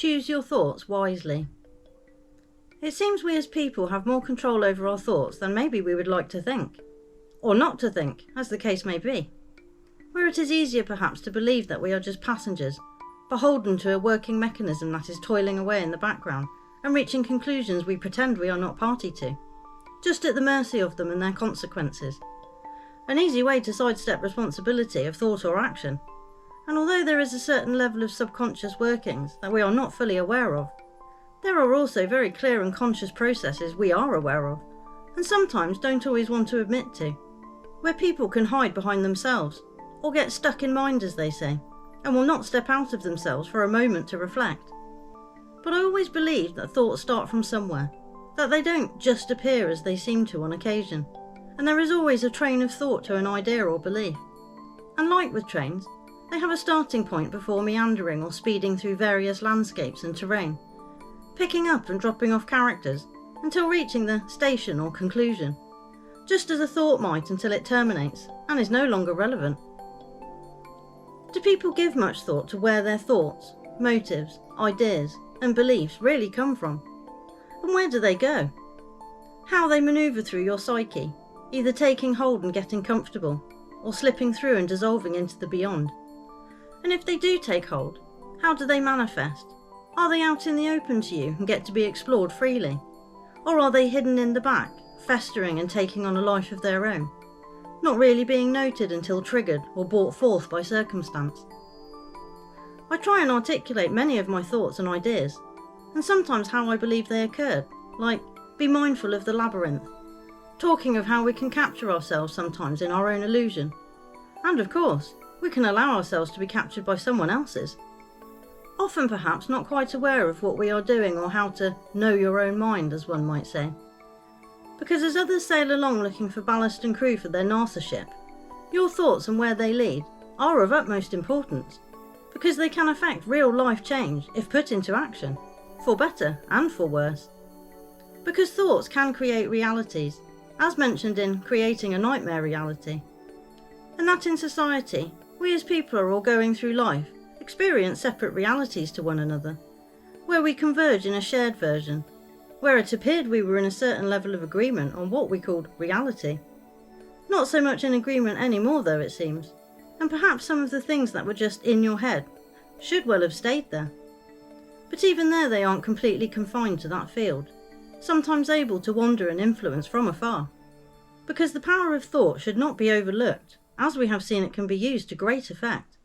Choose your thoughts wisely. It seems we as people have more control over our thoughts than maybe we would like to think. Or not to think, as the case may be. Where it is easier perhaps to believe that we are just passengers, beholden to a working mechanism that is toiling away in the background and reaching conclusions we pretend we are not party to, just at the mercy of them and their consequences. An easy way to sidestep responsibility of thought or action. And although there is a certain level of subconscious workings that we are not fully aware of, there are also very clear and conscious processes we are aware of, and sometimes don't always want to admit to, where people can hide behind themselves, or get stuck in mind as they say, and will not step out of themselves for a moment to reflect. But I always believe that thoughts start from somewhere, that they don't just appear as they seem to on occasion, and there is always a train of thought to an idea or belief. And like with trains, they have a starting point before meandering or speeding through various landscapes and terrain, picking up and dropping off characters until reaching the station or conclusion, just as a thought might until it terminates and is no longer relevant. Do people give much thought to where their thoughts, motives, ideas and beliefs really come from? And where do they go? How they manoeuvre through your psyche, either taking hold and getting comfortable, or slipping through and dissolving into the beyond? And if they do take hold, how do they manifest? Are they out in the open to you and get to be explored freely? Or are they hidden in the back, festering and taking on a life of their own, not really being noted until triggered or brought forth by circumstance? I try and articulate many of my thoughts and ideas, and sometimes how I believe they occurred, like be mindful of the labyrinth, talking of how we can capture ourselves sometimes in our own illusion, and of course, we can allow ourselves to be captured by someone else's. Often perhaps not quite aware of what we are doing or how to know your own mind, as one might say. Because as others sail along looking for ballast and crew for their NASA ship, your thoughts and where they lead are of utmost importance, because they can affect real life change if put into action, for better and for worse. Because thoughts can create realities, as mentioned in Creating a Nightmare Reality. And that in society, we as people are all going through life, experience separate realities to one another, where we converge in a shared version, where it appeared we were in a certain level of agreement on what we called reality. Not so much in agreement anymore though, it seems, and perhaps some of the things that were just in your head should well have stayed there. But even there they aren't completely confined to that field, sometimes able to wander and influence from afar, because the power of thought should not be overlooked, as we have seen it can be used to great effect.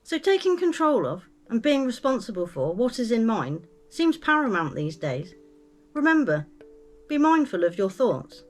So taking control of, and being responsible for, what is in mind seems paramount these days. Remember, be mindful of your thoughts.